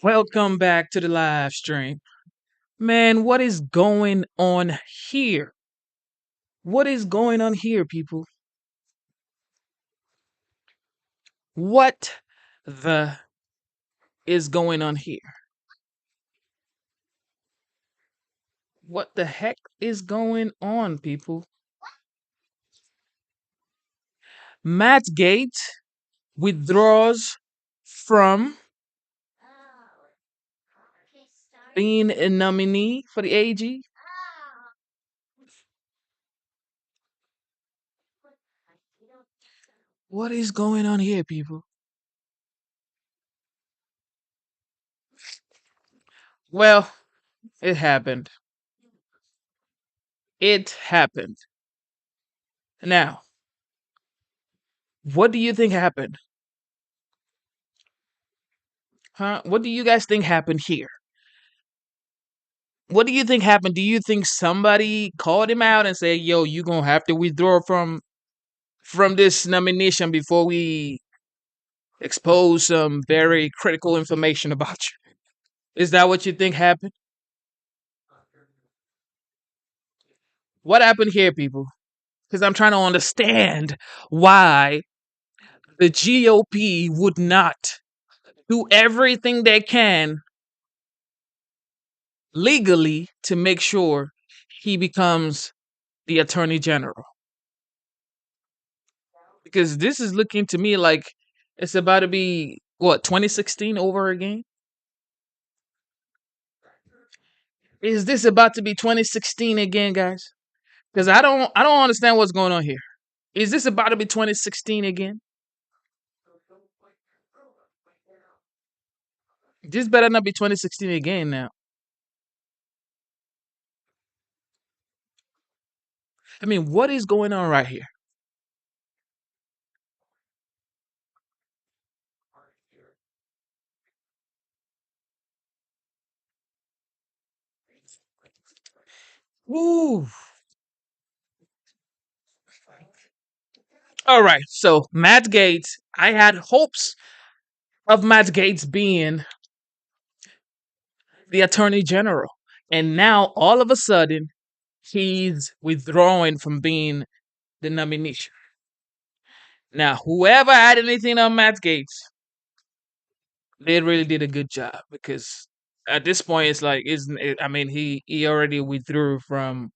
Welcome back to the live stream. Man, what is going on here? What is going on here, people? What the is going on here? What the heck is going on, people? Matt Gaetz withdraws from being a nominee for the AG. What is going on here, people? Well, it happened. It happened. Now, what do you think happened? Huh? What do you guys think happened here? What do you think happened? Do you think somebody called him out and said, "Yo, you gonna have to withdraw from this nomination before we expose some very critical information about you"? Is that what you think happened? What happened here, people? Because I'm trying to understand why the GOP would not do everything they can legally to make sure he becomes the attorney general. Because this is looking to me like it's about to be what 2016 over again. Is this about to be 2016 again, guys? Because I don't understand what's going on here. Is this about to be 2016 again? This better not be 2016 again now. I mean, what is going on right here? Woo. All right. So Matt Gaetz, I had hopes of Matt Gaetz being the attorney general. And now all of a sudden he's withdrawing from being the nominee. Now, whoever had anything on Matt Gaetz, they really did a good job because at this point it's like isn't it, I mean he already withdrew from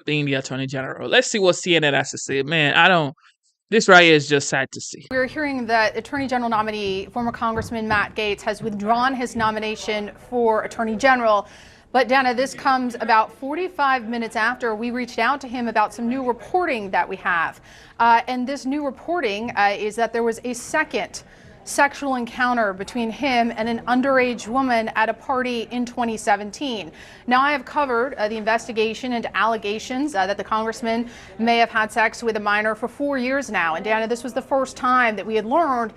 being the attorney general. Let's see what CNN has to say. Man, I don't this right here is just sad to see. We're hearing that Attorney General nominee, former Congressman Matt Gaetz, has withdrawn his nomination for Attorney General. But Dana, this comes about 45 minutes after we reached out to him about some new reporting that we have. And this new reporting is that there was a second sexual encounter between him and an underage woman at a party in 2017. Now, I have covered the investigation into allegations that the congressman may have had sex with a minor for 4 years now. And Dana, this was the first time that we had learned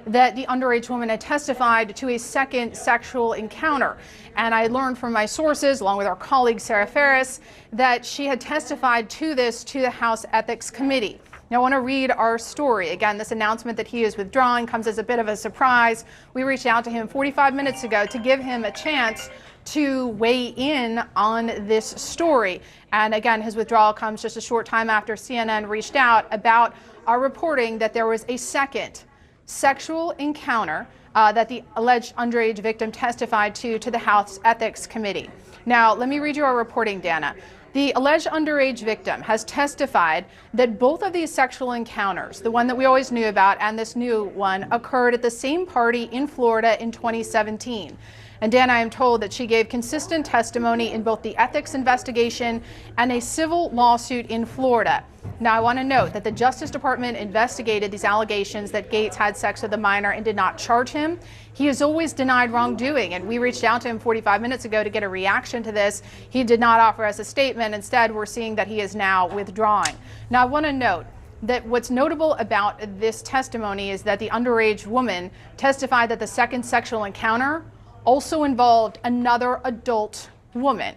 that the underage woman had testified to a second sexual encounter. And I learned from my sources, along with our colleague Sarah Ferris, that she had testified to this to the House Ethics Committee. Now, I want to read our story. Again, this announcement that he is withdrawing comes as a bit of a surprise. We reached out to him 45 minutes ago to give him a chance to weigh in on this story. And again, his withdrawal comes just a short time after CNN reached out about our reporting that there was a second sexual encounter that the alleged underage victim testified to the House Ethics Committee. Now, let me read you our reporting, Dana. The alleged underage victim has testified that both of these sexual encounters, the one that we always knew about and this new one, occurred at the same party in Florida in 2017. And Dana, I am told that she gave consistent testimony in both the ethics investigation and a civil lawsuit in Florida. Now, I want to note that the Justice Department investigated these allegations that Gaetz had sex with a minor and did not charge him. He has always denied wrongdoing, and we reached out to him 45 minutes ago to get a reaction to this. He did not offer us a statement. Instead, we're seeing that he is now withdrawing. Now, I want to note that what's notable about this testimony is that the underage woman testified that the second sexual encounter also involved another adult woman.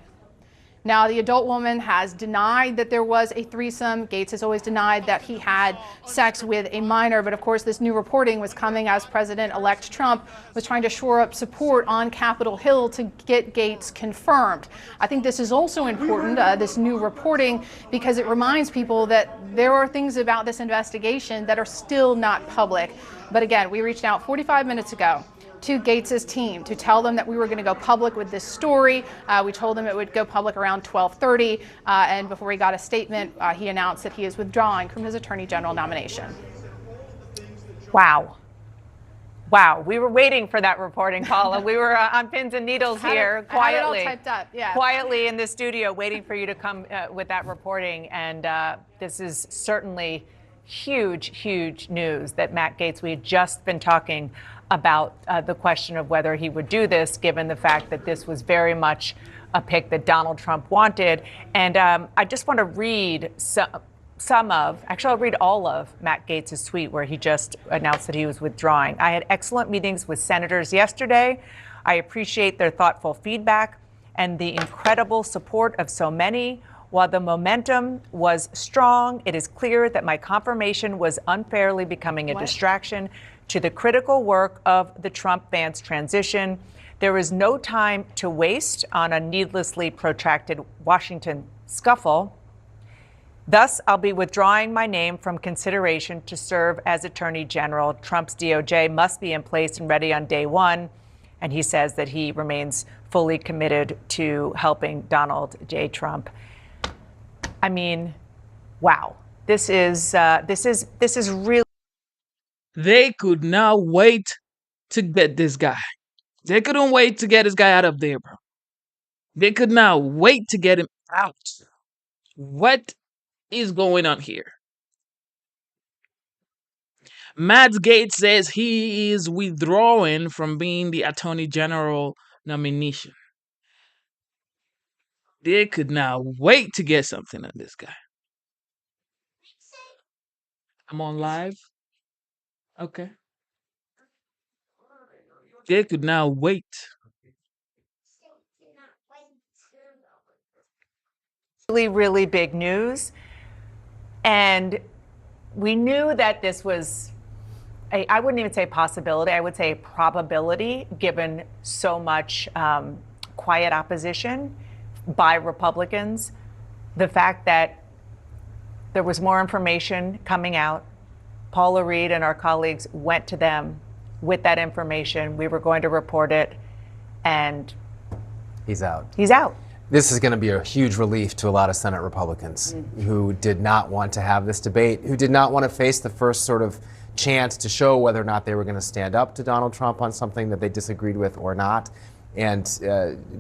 Now, the adult woman has denied that there was a threesome. Gaetz has always denied that he had sex with a minor. But of course, this new reporting was coming as President-elect Trump was trying to shore up support on Capitol Hill to get Gaetz confirmed. I think this is also important, this new reporting, because it reminds people that there are things about this investigation that are still not public. But again, we reached out 45 minutes ago to Gaetz's team to tell them that we were going to go public with this story. We told them it would go public around 12:30, and before he got a statement, he announced that he is withdrawing from his Attorney General nomination. Wow. Wow, we were waiting for that reporting, Paula. We were on pins and needles here, quietly. I had it all typed up, yeah. Quietly in the studio, waiting for you to come with that reporting. And this is certainly huge, huge news that Matt Gaetz, we had just been talking about the question of whether he would do this, given the fact that this was very much a pick that Donald Trump wanted. And I just want to read I'll read all of Matt Gaetz's tweet where he just announced that he was withdrawing. I had excellent meetings with senators yesterday. I appreciate their thoughtful feedback and the incredible support of so many. While the momentum was strong, it is clear that my confirmation was unfairly becoming a distraction to the critical work of the Trump-Vance transition. There is no time to waste on a needlessly protracted Washington scuffle. Thus, I'll be withdrawing my name from consideration to serve as Attorney General. Trump's DOJ must be in place and ready on day one. And he says that he remains fully committed to helping Donald J. Trump. I mean, wow. This is really. They could not wait to get this guy. They couldn't wait to get this guy out of there, bro. They could not wait to get him out. What is going on here? Matt Gaetz says he is withdrawing from being the Attorney General nomination. They could not wait to get something on this guy. I'm on live. Okay. They could not wait. Really, really big news. And we knew that this was, I wouldn't even say possibility, I would say probability, given so much quiet opposition by Republicans. The fact that there was more information coming out. Paula Reed and our colleagues went to them with that information. We were going to report it, and he's out. He's out. This is going to be a huge relief to a lot of Senate Republicans who did not want to have this debate, who did not want to face the first sort of chance to show whether or not they were going to stand up to Donald Trump on something that they disagreed with or not. And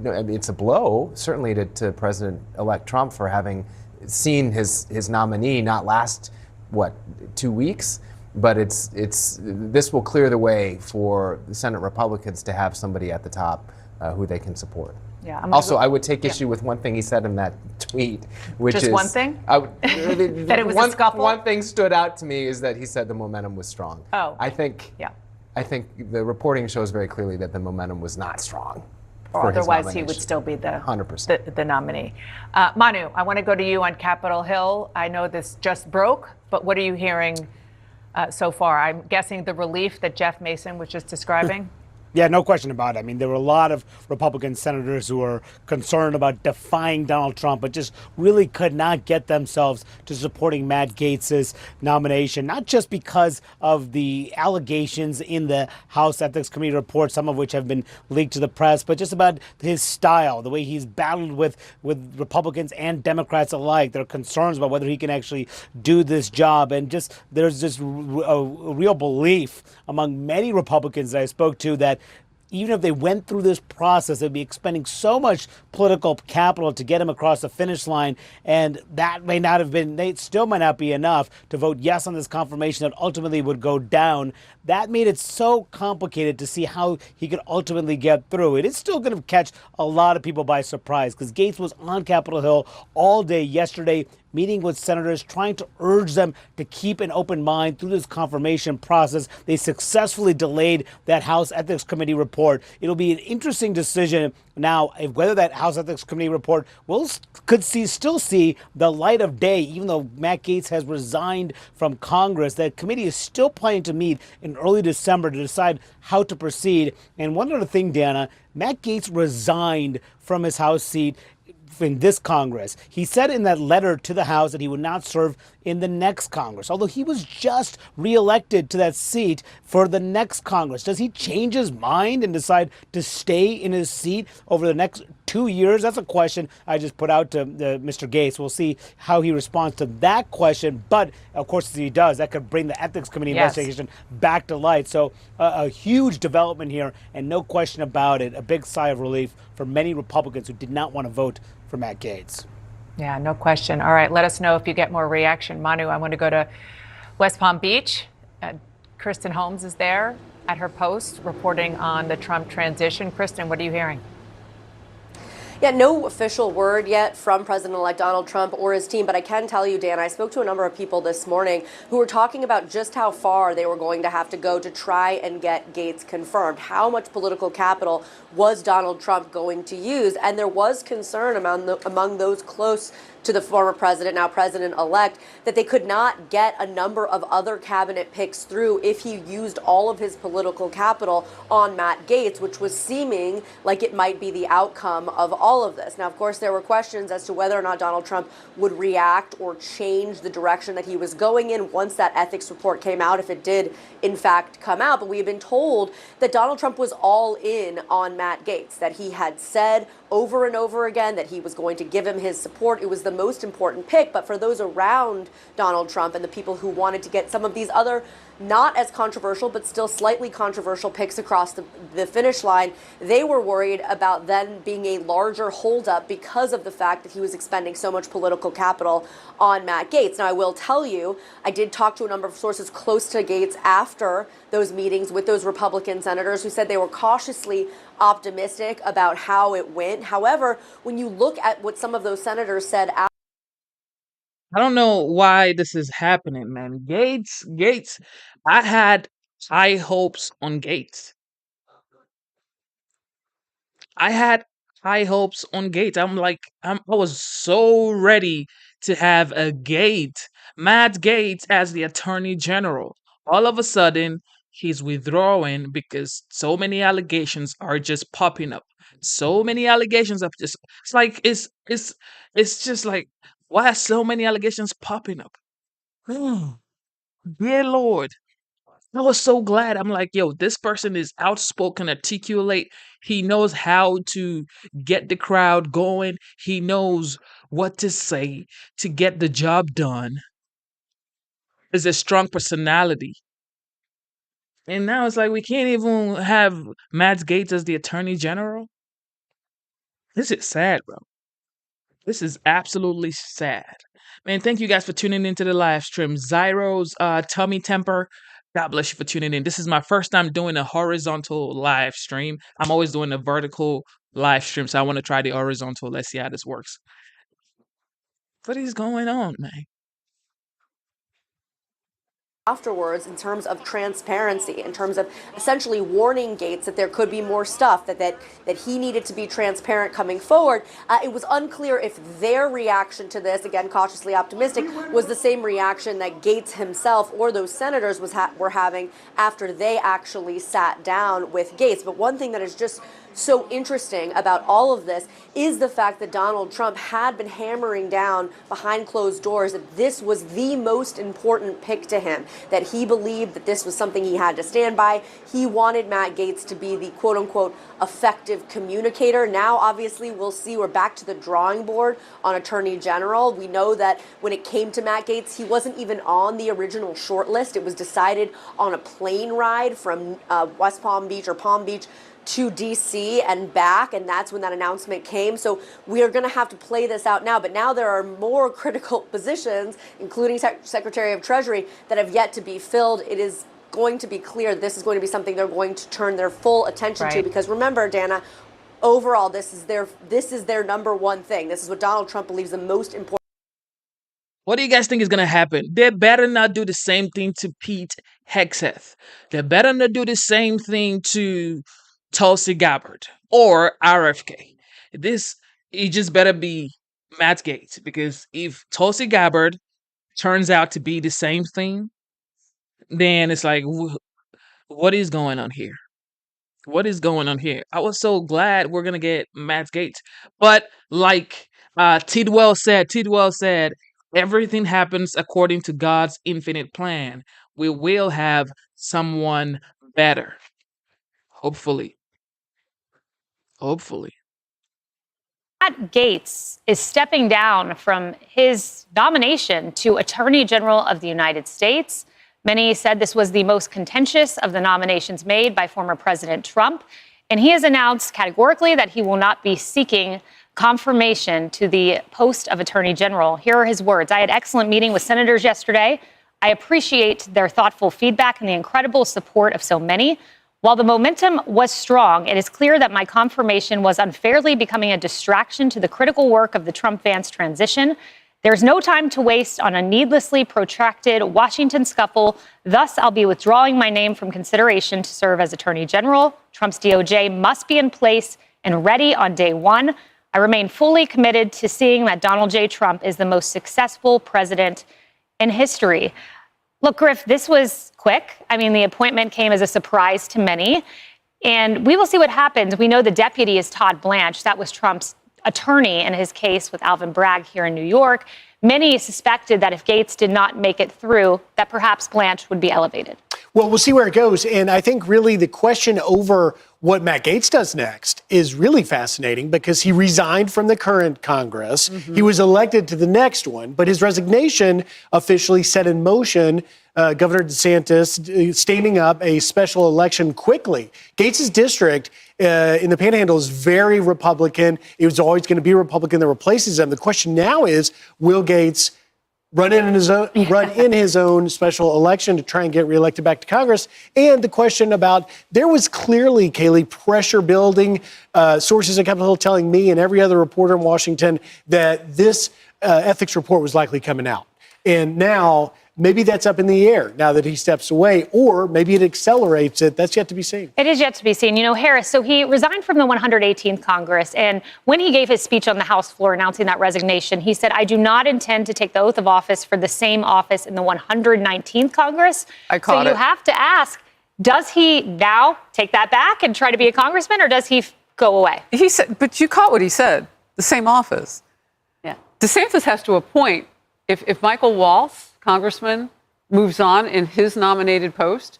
it's a blow, certainly, to President-elect Trump for having seen his nominee not last, 2 weeks? But this will clear the way for the Senate Republicans to have somebody at the top who they can support. Yeah, also, I would take issue with one thing he said in that tweet, which just is one thing. That it was a scuffle. One thing stood out to me is that he said the momentum was strong. Oh, I think the reporting shows very clearly that the momentum was not strong. Or otherwise, he would still be the 100% the nominee. Manu, I want to go to you on Capitol Hill. I know this just broke, but what are you hearing so far? I'm guessing the relief that Jeff Mason was just describing. Yeah, no question about it. I mean, there were a lot of Republican senators who were concerned about defying Donald Trump, but just really could not get themselves to supporting Matt Gaetz's nomination, not just because of the allegations in the House Ethics Committee report, some of which have been leaked to the press, but just about his style, the way he's battled with Republicans and Democrats alike. There are concerns about whether he can actually do this job. And just there's just a real belief among many Republicans that I spoke to that even if they went through this process, they'd be expending so much political capital to get him across the finish line. And that may not have been, they still might not be enough to vote yes on this confirmation that ultimately would go down. That made it so complicated to see how he could ultimately get through. It is still going to catch a lot of people by surprise because Gaetz was on Capitol Hill all day yesterday, meeting with senators, trying to urge them to keep an open mind through this confirmation process. They successfully delayed that House Ethics Committee report. It'll be an interesting decision now whether that House Ethics Committee report still see the light of day, even though Matt Gaetz has resigned from Congress. That committee is still planning to meet in early December to decide how to proceed. And one other thing, Dana, Matt Gaetz resigned from his House seat in this Congress. He said in that letter to the House that he would not serve in the next Congress, although he was just reelected to that seat for the next Congress. Does he change his mind and decide to stay in his seat over the next 2 years? That's a question I just put out to Mr. Gaetz. We'll see how he responds to that question. But, of course, if he does, that could bring the Ethics Committee investigation back to light. So a huge development here, and no question about it, a big sigh of relief for many Republicans who did not want to vote for Matt Gaetz. Yeah, no question. All right, let us know if you get more reaction. Manu, I want to go to West Palm Beach. Kristen Holmes is there at her post reporting on the Trump transition. Kristen, what are you hearing? Yeah, no official word yet from President-elect Donald Trump or his team, but I can tell you, Dan, I spoke to a number of people this morning who were talking about just how far they were going to have to go to try and get Gaetz confirmed. How much political capital was Donald Trump going to use? And there was concern among those close to the former president, now president-elect, that they could not get a number of other cabinet picks through if he used all of his political capital on Matt Gaetz, which was seeming like it might be the outcome of all of this. Now, of course, there were questions as to whether or not Donald Trump would react or change the direction that he was going in once that ethics report came out, if it did, in fact, come out. But we have been told that Donald Trump was all in on Matt Gaetz, that he had said over and over again that he was going to give him his support. It was the most important pick. But for those around Donald Trump and the people who wanted to get some of these other not as controversial, but still slightly controversial picks across the finish line, they were worried about then being a larger holdup because of the fact that he was expending so much political capital on Matt Gaetz. Now, I will tell you, I did talk to a number of sources close to Gaetz after those meetings with those Republican senators who said they were cautiously optimistic about how it went. However, when you look at what some of those senators said, I don't know why this is happening, man. Gaetz, I had high hopes on Gaetz. I had high hopes on Gaetz. I was so ready to have Matt Gaetz as the Attorney General. All of a sudden, he's withdrawing because so many allegations are just popping up. So many allegations of just it's just like, why are so many allegations popping up? Dear Lord. I was so glad. I'm like, yo, this person is outspoken, articulate. He knows how to get the crowd going. He knows what to say to get the job done. Is a strong personality. And now it's like we can't even have Matt Gaetz as the Attorney General. This is sad, bro. This is absolutely sad. Man, thank you guys for tuning into the live stream. Zyro's Tummy Temper, God bless you for tuning in. This is my first time doing a horizontal live stream. I'm always doing a vertical live stream, so I want to try the horizontal. Let's see how this works. What is going on, man? afterwards in terms of transparency, in terms of essentially warning Gaetz that there could be more stuff, that he needed to be transparent coming forward. It was unclear if their reaction to this, again cautiously optimistic, was the same reaction that Gaetz himself or those senators were having after they actually sat down with Gaetz. But one thing that is just so interesting about all of this is the fact that Donald Trump had been hammering down behind closed doors that this was the most important pick to him, that he believed that this was something he had to stand by. He wanted Matt Gaetz to be the quote-unquote effective communicator. Now, obviously, we'll see we're back to the drawing board on Attorney General. We know that when it came to Matt Gaetz, he wasn't even on the original shortlist. It was decided on a plane ride from West Palm Beach or Palm Beach to D.C. and back, and that's when that announcement came. So we are going to have to play this out now. But now there are more critical positions, including Secretary of Treasury, that have yet to be filled. It is going to be clear this is going to be something they're going to turn their full attention to, because remember, Dana, overall, this is their number one thing. This is what Donald Trump believes the most important What do you guys think is going to happen? They better not do the same thing to Pete Hegseth. They better not do the same thing to Tulsi Gabbard or RFK. It just better be Matt Gaetz, because if Tulsi Gabbard turns out to be the same thing, then it's like, what is going on here? What is going on here? I was so glad we're gonna get Matt Gaetz, but like Tidwell said, everything happens according to God's infinite plan. We will have someone better, hopefully. Hopefully. Matt Gaetz is stepping down from his nomination to Attorney General of the United States. Many said this was the most contentious of the nominations made by former President Trump. And he has announced categorically that he will not be seeking confirmation to the post of Attorney General. Here are his words. I had excellent meeting with senators yesterday. I appreciate their thoughtful feedback and the incredible support of so many. While the momentum was strong, it is clear that my confirmation was unfairly becoming a distraction to the critical work of the Trump-Vance transition. There's no time to waste on a needlessly protracted Washington scuffle. Thus, I'll be withdrawing my name from consideration to serve as Attorney General. Trump's DOJ must be in place and ready on day one. I remain fully committed to seeing that Donald J. Trump is the most successful president in history. Look, Griff, this was quick. I mean, the appointment came as a surprise to many, and we will see what happens. We know the deputy is Todd Blanche. That was Trump's attorney in his case with Alvin Bragg here in New York. Many suspected that if Gaetz did not make it through, that perhaps Blanche would be elevated. Well, we'll see where it goes. And I think really the question over what Matt Gaetz does next is really fascinating, because he resigned from the current Congress. Mm-hmm. He was elected to the next one, but his resignation officially set in motion Governor DeSantis standing up a special election quickly. Gaetz's district in the Panhandle is very Republican. It was always going to be a Republican that replaces him. The question now is, will Gaetz run in his own special election to try and get reelected back to Congress? And the question about, there was clearly, Kayleigh, pressure building, sources at Capitol Hill telling me and every other reporter in Washington that this ethics report was likely coming out. And now maybe that's up in the air now that he steps away, or maybe it accelerates it. That's yet to be seen. It is yet to be seen. You know, Harris, so he resigned from the 118th Congress. And when he gave his speech on the House floor announcing that resignation, he said, I do not intend to take the oath of office for the same office in the 119th Congress. So you have to ask, does he now take that back and try to be a congressman, or does he go away? He said, but you caught what he said, the same office. Yeah. DeSantis has to appoint, if Michael Waltz, congressman, moves on in his nominated post,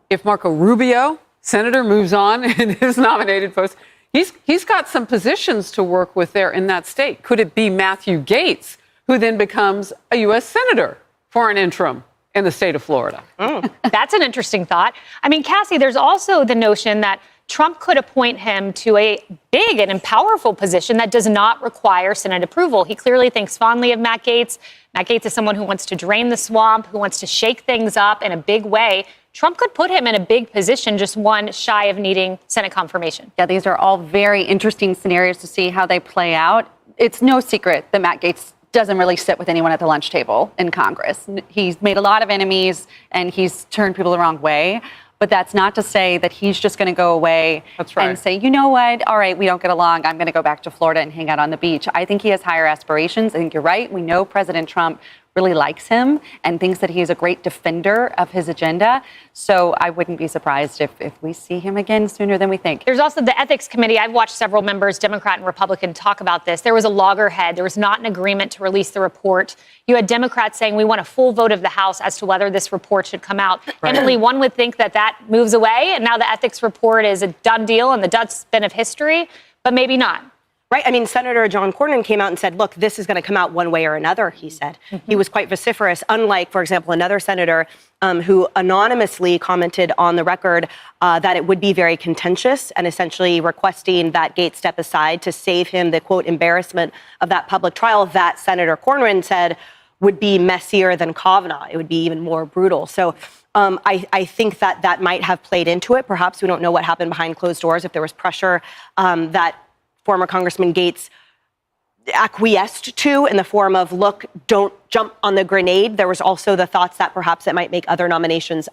if Marco Rubio, senator, moves on in his nominated post, he's got some positions to work with there in that state. Could it be Matthew Gaetz, who then becomes a U.S. senator for an interim in the state of Florida? That's an interesting thought. I mean, Cassie, there's also the notion that Trump could appoint him to a big and powerful position that does not require Senate approval. He clearly thinks fondly of Matt Gaetz. Matt Gaetz is someone who wants to drain the swamp, who wants to shake things up in a big way. Trump could put him in a big position, just one shy of needing Senate confirmation. Yeah, these are all very interesting scenarios to see how they play out. It's no secret that Matt Gaetz doesn't really sit with anyone at the lunch table in Congress. He's made a lot of enemies, and he's turned people the wrong way. But that's not to say that he's just going to go away and say, you know what, all right, we don't get along, I'm going to go back to Florida and hang out on the beach. I think he has higher aspirations. I think you're right. We know President Trump really likes him and thinks that he's a great defender of his agenda. So I wouldn't be surprised if we see him again sooner than we think. There's also the ethics committee. I've watched several members, Democrat and Republican, talk about this. There was a loggerhead. There was not an agreement to release the report. You had Democrats saying we want a full vote of the House as to whether this report should come out. Right. Emily, one would think that moves away, and now the ethics report is a done deal and the dustbin of history, but maybe not. Right. I mean, Senator John Cornyn came out and said, look, this is going to come out one way or another, he said. He was quite vociferous, unlike, for example, another senator who anonymously commented on the record that it would be very contentious and essentially requesting that Gaetz step aside to save him the, quote, embarrassment of that public trial that Senator Cornyn said would be messier than Kavanaugh. It would be even more brutal. So I think that might have played into it. Perhaps we don't know what happened behind closed doors, if there was pressure that former Congressman Gaetz acquiesced to in the form of, look, don't jump on the grenade. There was also the thoughts that perhaps it might make other nominations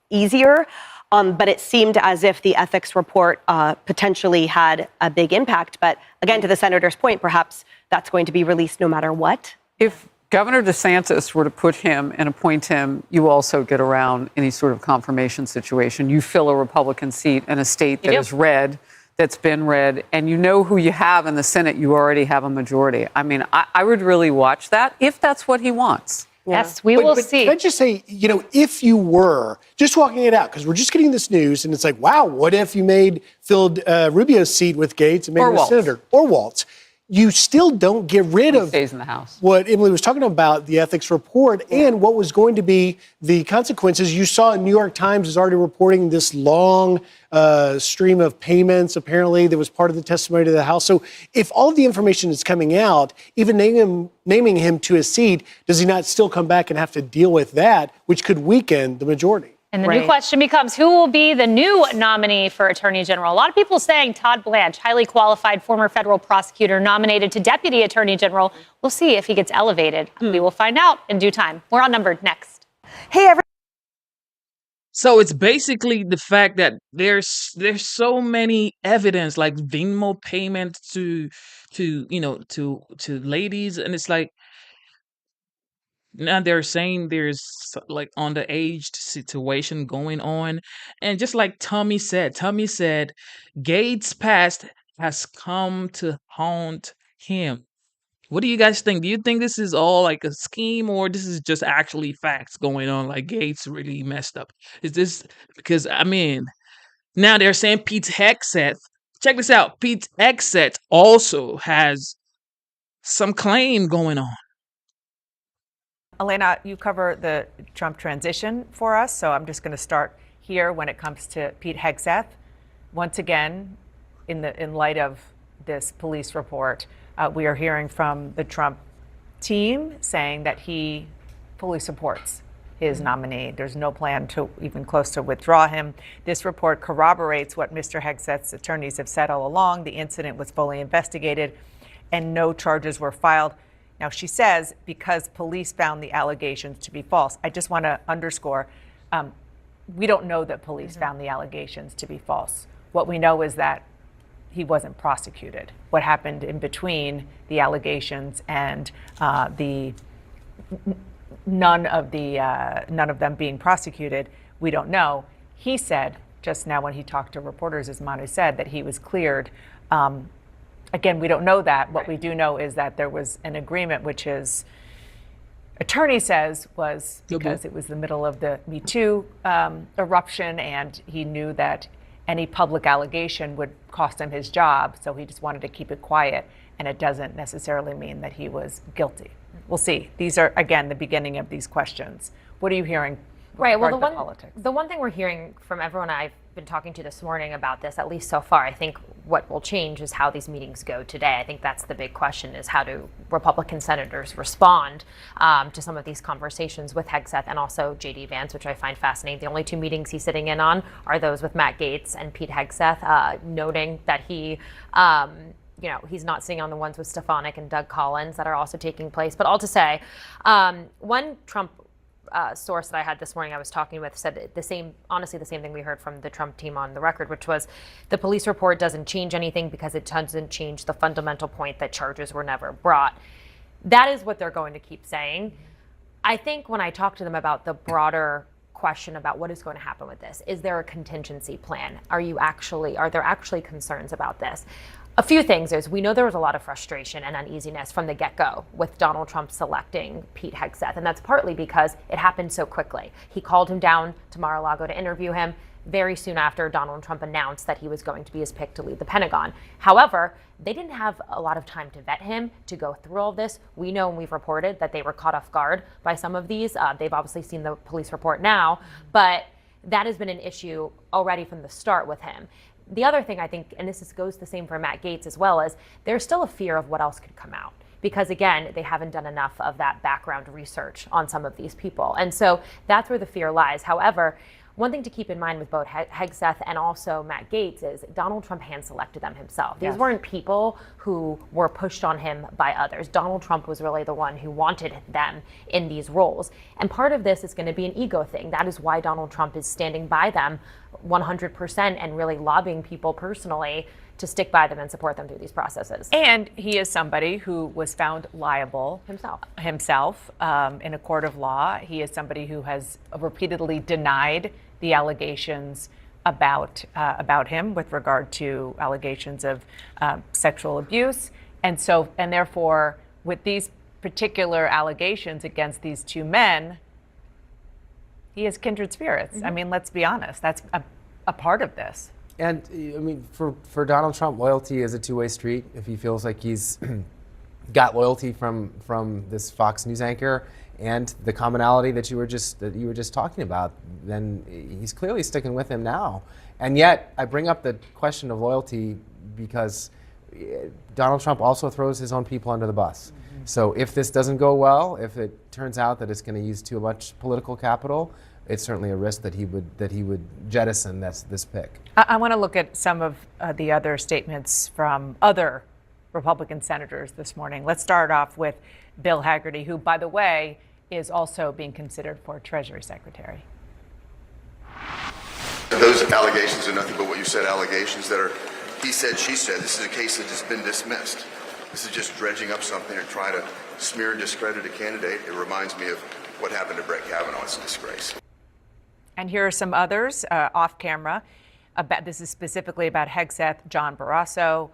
easier. But it seemed as if the ethics report potentially had a big impact. But again, to the senator's point, perhaps that's going to be released no matter what. If Governor DeSantis were to put him and appoint him, you also get around any sort of confirmation situation. You fill a Republican seat in a state that is red, that's been red, and you know who you have in the Senate. You already have a majority. I mean, I would really watch that if that's what he wants. Yeah. Yes, we will see. Can I just say, if you were just walking it out, because we're just getting this news, and it's like, wow, what if you filled Rubio's seat with Gaetz and made him a senator? Or Waltz. You still don't get rid of stays in the House. What Emily was talking about, the ethics report, and what was going to be the consequences. You saw New York Times is already reporting this long stream of payments, apparently, that was part of the testimony to the House. So if all of the information is coming out, even naming him to a seat, does he not still come back and have to deal with that, which could weaken the majority? And the new question becomes, who will be the new nominee for Attorney General? A lot of people saying Todd Blanche, highly qualified former federal prosecutor nominated to Deputy Attorney General. We'll see if he gets elevated. We will find out in due time. More on Numbered next. Hey, everyone. So it's basically the fact that there's so many evidence, like Venmo payments to ladies, and it's like, now they're saying there's like underage situation going on. And just like Tommy said, Gates' past has come to haunt him. What do you guys think? Do you think this is all like a scheme, or this is just actually facts going on? Like Gates really messed up. Is this because, now they're saying Pete Hegseth. Check this out. Pete Hegseth also has some claim going on. Elena, you cover the Trump transition for us, so I'm just going to start here when it comes to Pete Hegseth. Once again, in light of this police report, we are hearing from the Trump team saying that he fully supports his nominee. There's no plan to even close to withdraw him. This report corroborates what Mr. Hegseth's attorneys have said all along. The incident was fully investigated and no charges were filed. Now, she says because police found the allegations to be false. I just want to underscore, we don't know that police found the allegations to be false. What we know is that he wasn't prosecuted. What happened in between the allegations and none of them being prosecuted, we don't know. He said just now when he talked to reporters, as Manu said, that he was cleared. Again, we don't know that. What we do know is that there was an agreement, which his attorney says was because it was the middle of the Me Too eruption, and he knew that any public allegation would cost him his job, so he just wanted to keep it quiet, and it doesn't necessarily mean that he was guilty. We'll see. These are, again, the beginning of these questions. What are you hearing? Right. Well, the one thing we're hearing from everyone I've been talking to this morning about this, at least so far, I think what will change is how these meetings go today. I think that's the big question, is how do Republican senators respond to some of these conversations with Hegseth and also J.D. Vance, which I find fascinating. The only two meetings he's sitting in on are those with Matt Gaetz and Pete Hegseth, noting that he he's not sitting on the ones with Stefanik and Doug Collins that are also taking place. But all to say, one Trump source that I had this morning I was talking with said the same thing we heard from the Trump team on the record, which was the police report doesn't change anything because it doesn't change the fundamental point that charges were never brought. That is what they're going to keep saying. I think when I talk to them about the broader question about what is going to happen with this, is there a contingency plan? Are there actually concerns about this? A few things is we know there was a lot of frustration and uneasiness from the get-go with Donald Trump selecting Pete Hegseth, and that's partly because it happened so quickly. He called him down to Mar-a-Lago to interview him very soon after Donald Trump announced that he was going to be his pick to lead the Pentagon. However, they didn't have a lot of time to vet him, to go through all this. We know, and we've reported, that they were caught off guard by some of these. They've obviously seen the police report now, but that has been an issue already from the start with him. The other thing I think, and this goes the same for Matt Gaetz as well, is there's still a fear of what else could come out. Because again, they haven't done enough of that background research on some of these people. And so that's where the fear lies. However, one thing to keep in mind with both Hegseth and also Matt Gaetz is Donald Trump hand-selected them himself. These weren't people who were pushed on him by others. Donald Trump was really the one who wanted them in these roles. And part of this is going to be an ego thing. That is why Donald Trump is standing by them 100% and really lobbying people personally to stick by them and support them through these processes. And he is somebody who was found liable himself in a court of law. He is somebody who has repeatedly denied the allegations about him with regard to allegations of sexual abuse. And therefore, with these particular allegations against these two men, he has kindred spirits. I mean, let's be honest, that's a part of this. And I mean, for Donald Trump, loyalty is a two-way street. If he feels like he's got loyalty from this Fox News anchor and the commonality that you were just talking about, then he's clearly sticking with him now. And yet, I bring up the question of loyalty because Donald Trump also throws his own people under the bus. Mm-hmm. So if this doesn't go well, if it turns out that it's going to use too much political capital, it's certainly a risk that he would jettison this pick. I want to look at some of the other statements from other Republican senators this morning. Let's start off with Bill Hagerty, who, by the way, is also being considered for Treasury Secretary. Those allegations are nothing but what you said, allegations that are he said, she said. This is a case that has been dismissed. This is just dredging up something to try to smear and discredit a candidate. It reminds me of what happened to Brett Kavanaugh. It's a disgrace. And here are some others off camera. This is specifically about Hegseth. John Barrasso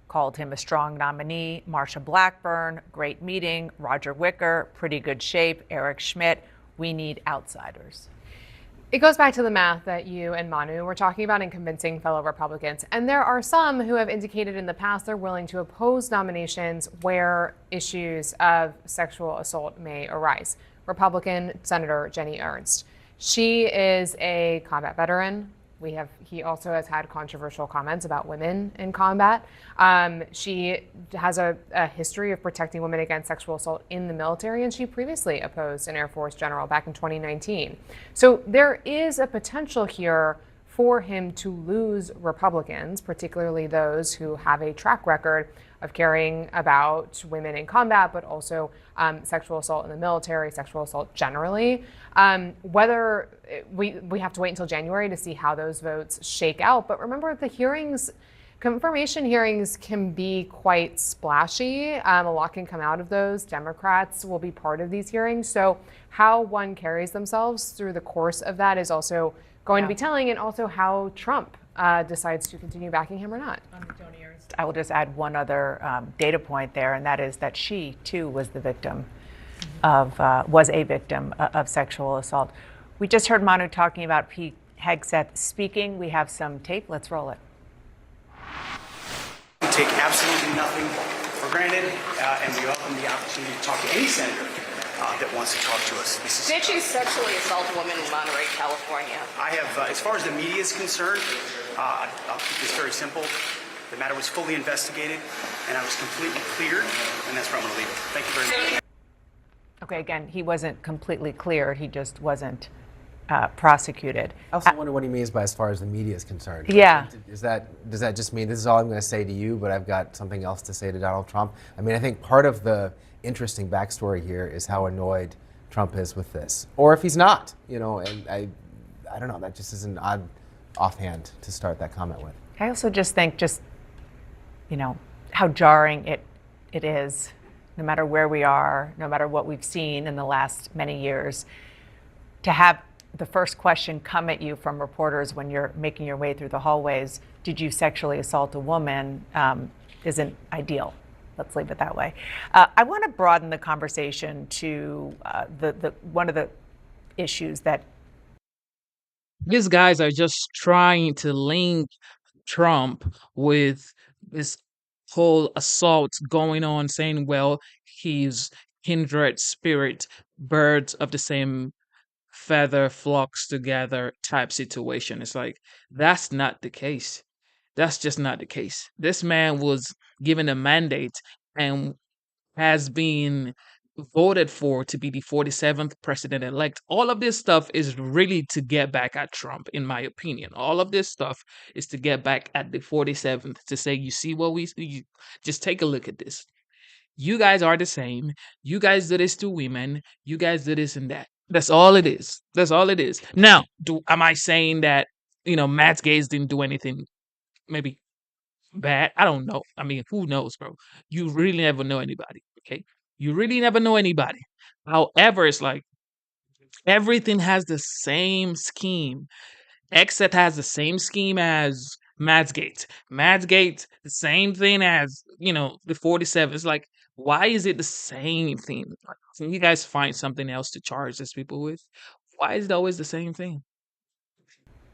called him a strong nominee. Marsha Blackburn, great meeting. Roger Wicker, pretty good shape. Eric Schmidt, we need outsiders. It goes back to the math that you and Manu were talking about in convincing fellow Republicans. And there are some who have indicated in the past they're willing to oppose nominations where issues of sexual assault may arise. Republican Senator Jenny Ernst. She is a combat veteran. He also has had controversial comments about women in combat. She has a history of protecting women against sexual assault in the military, and she previously opposed an Air Force general back in 2019. So there is a potential here for him to lose Republicans, particularly those who have a track record of caring about women in combat, but also sexual assault in the military, sexual assault generally. Whether we have to wait until January to see how those votes shake out. But remember, the hearings, confirmation hearings can be quite splashy. A lot can come out of those. Democrats will be part of these hearings. So how one carries themselves through the course of that is also going to be telling, and also how Trump decides to continue backing him or not. I will just add one other data point there, and that is that she too was the victim was a victim of sexual assault. We just heard Manu talking about Pete Hegseth speaking. We have some tape. Let's roll it. We take absolutely nothing for granted, and we welcome the opportunity to talk to any senator that wants to talk to us. Did you sexually assault a woman in Monterey, California? I have, as far as the media is concerned, I'll keep this very simple. The matter was fully investigated, and I was completely cleared, and that's where I'm going to leave it. Thank you very much. Okay, again, he wasn't completely cleared. He just wasn't prosecuted. I also wonder what he means by as far as the media is concerned. Yeah. Does that just mean this is all I'm going to say to you, but I've got something else to say to Donald Trump? I mean, I think part of the interesting backstory here is how annoyed Trump is with this, or if he's not, and I don't know, that just is an odd offhand to start that comment with. I also just think how jarring it is, no matter where we are, no matter what we've seen in the last many years, to have the first question come at you from reporters when you're making your way through the hallways, did you sexually assault a woman, isn't ideal. Let's leave it that way. I want to broaden the conversation to one of the issues that These guys are just trying to link Trump with this whole assault going on, saying, well, he's kindred spirit, birds of the same feather flocks together type situation. It's like, that's not the case. That's just not the case. This man was given a mandate and has been voted for to be the 47th president-elect. All of this stuff is really to get back at Trump, in my opinion. All of this stuff is to get back at the 47th to say, you see what just take a look at this. You guys are the same. You guys do this to women. You guys do this and that. That's all it is. That's all it is. Now, am I saying that, Matt Gaetz didn't do anything maybe bad? I don't know. I mean, who knows, bro? You really never know anybody, okay? You really never know anybody. However, it's like everything has the same scheme. Hegseth has the same scheme as Matt Gaetz. Matt Gaetz, the same thing as, the 47. It's like, why is it the same thing? Can you guys find something else to charge these people with? Why is it always the same thing?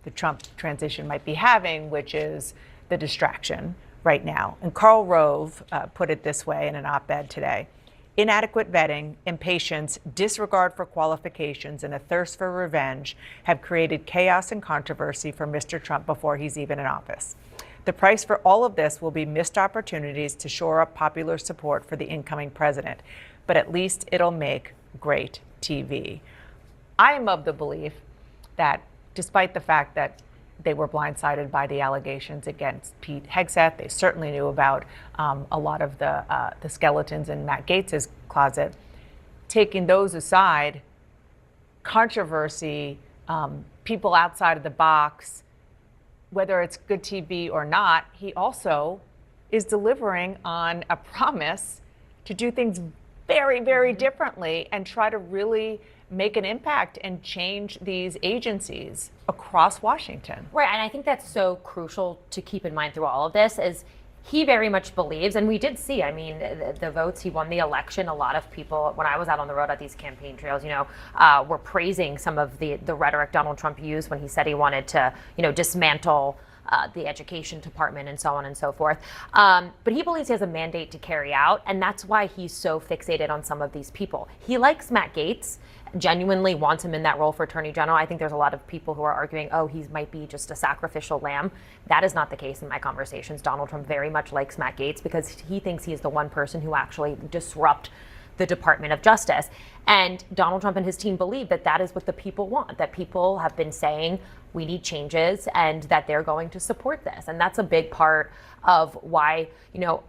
The Trump transition might be having, which is the distraction right now. And Karl Rove put it this way in an op-ed today. Inadequate vetting, impatience, disregard for qualifications, and a thirst for revenge have created chaos and controversy for Mr. Trump before he's even in office. The price for all of this will be missed opportunities to shore up popular support for the incoming president, but at least it'll make great TV. I am of the belief that despite the fact that they were blindsided by the allegations against Pete Hegseth, they certainly knew about a lot of the skeletons in Matt Gaetz's closet. Taking those aside, controversy, people outside of the box, whether it's good TV or not, he also is delivering on a promise to do things very, very differently and try to really make an impact and change these agencies across Washington. Right, and I think that's so crucial to keep in mind through all of this is he very much believes, and we did see, I mean, the votes, he won the election. A lot of people, when I was out on the road at these campaign trails, were praising some of the rhetoric Donald Trump used when he said he wanted to, dismantle the education department and so on and so forth. But he believes he has a mandate to carry out, and that's why he's so fixated on some of these people. He likes Matt Gaetz, genuinely wants him in that role for Attorney General. I think there's a lot of people who are arguing, oh, he might be just a sacrificial lamb. That is not the case in my conversations. Donald Trump very much likes Matt Gaetz because he thinks he is the one person who actually disrupt the Department of Justice. And Donald Trump and his team believe that that is what the people want, that people have been saying we need changes and that they're going to support this. And that's a big part of why,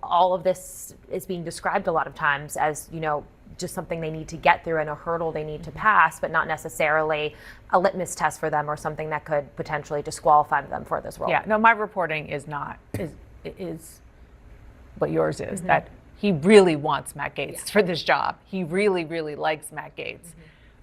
all of this is being described a lot of times as, just something they need to get through and a hurdle they need to pass, but not necessarily a litmus test for them or something that could potentially disqualify them for this role. Yeah, no, my reporting is what yours is, that he really wants Matt Gaetz for this job. He really, really likes Matt Gaetz.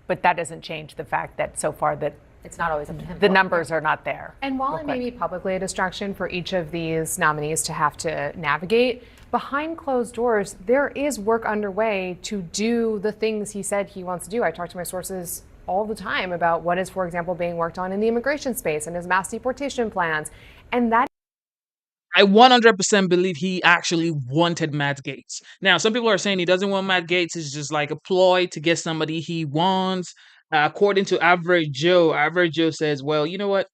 But that doesn't change the fact that so far that it's not always up to him. The numbers are not there. And while it may be publicly a distraction for each of these nominees to have to navigate, behind closed doors, there is work underway to do the things he said he wants to do. I talk to my sources all the time about what is, for example, being worked on in the immigration space and his mass deportation plans. And that I 100% believe he actually wanted Matt Gaetz. Now, some people are saying he doesn't want Matt Gaetz. It's just like a ploy to get somebody he wants. According to Average Joe says, well, you know what?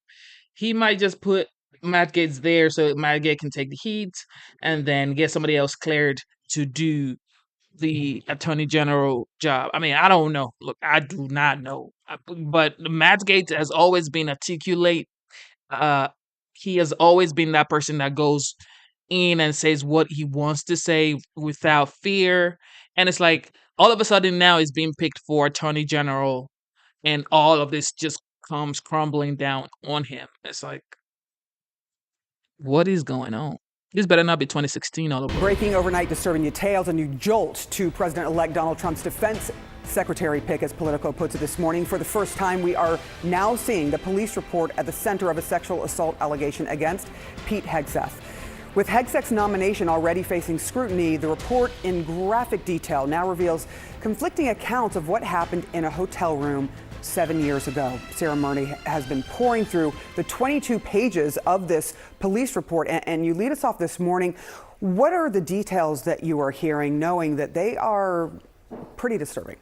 He might just put Matt Gaetz there so Matt Gaetz can take the heat and then get somebody else cleared to do the Attorney General job. I mean, I don't know. Look, I do not know. But Matt Gaetz has always been articulate. He has always been that person that goes in and says what he wants to say without fear. And it's like all of a sudden now he's being picked for Attorney General and all of this just comes crumbling down on him. It's like, what is going on? This better not be 2016 all over. Breaking overnight, disturbing details, a new jolt to President-elect Donald Trump's defense secretary pick, as Politico puts it this morning. For the first time, we are now seeing the police report at the center of a sexual assault allegation against Pete Hegseth. With Hegseth's nomination already facing scrutiny, the report in graphic detail now reveals conflicting accounts of what happened in a hotel room 7 years ago. Sarah Murney has been pouring through the 22 pages of this police report, and you lead us off this morning. What are the details that you are hearing, knowing that they are pretty disturbing?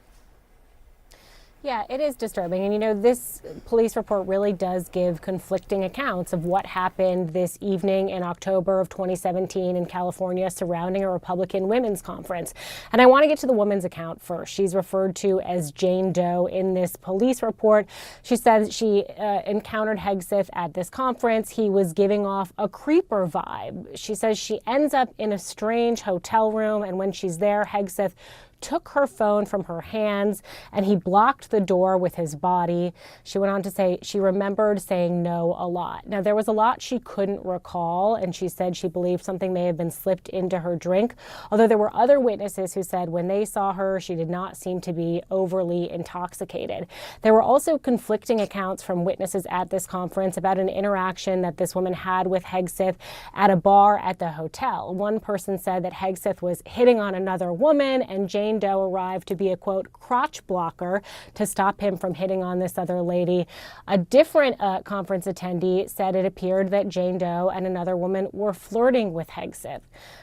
Yeah, it is disturbing. And, you know, this police report really does give conflicting accounts of what happened this evening in October of 2017 in California surrounding a Republican women's conference. And I want to get to the woman's account first. She's referred to as Jane Doe in this police report. She says she encountered Hegseth at this conference. He was giving off a creeper vibe. She says she ends up in a strange hotel room, and when she's there, Hegseth took her phone from her hands and he blocked the door with his body. She went on to say she remembered saying no a lot. Now, there was a lot she couldn't recall, and she said she believed something may have been slipped into her drink, although there were other witnesses who said when they saw her, she did not seem to be overly intoxicated. There were also conflicting accounts from witnesses at this conference about an interaction that this woman had with Hegseth at a bar at the hotel. One person said that Hegseth was hitting on another woman, and Jane Doe arrived to be a, quote, crotch blocker to stop him from hitting on this other lady. A different conference attendee said it appeared that Jane Doe and another woman were flirting with Hegseth.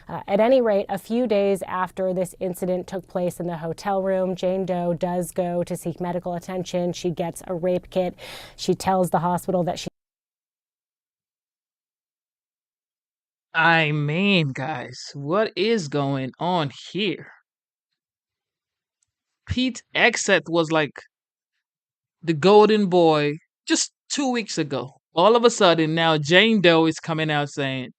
At any rate, a few days after this incident took place in the hotel room, Jane Doe does go to seek medical attention. She gets a rape kit. She tells the hospital that she... I mean, guys, what is going on here? Pete Hegseth was like the golden boy just 2 weeks ago. All of a sudden, now Jane Doe is coming out saying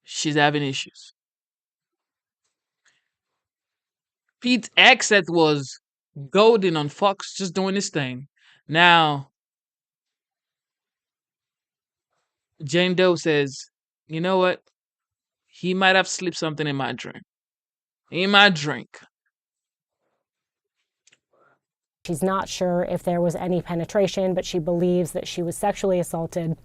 she's having issues. Pete Hegseth was golden on Fox, just doing his thing. Now, Jane Doe says, you know what? He might have slipped something in my drink. In my drink. She's not sure if there was any penetration, but she believes that she was sexually assaulted.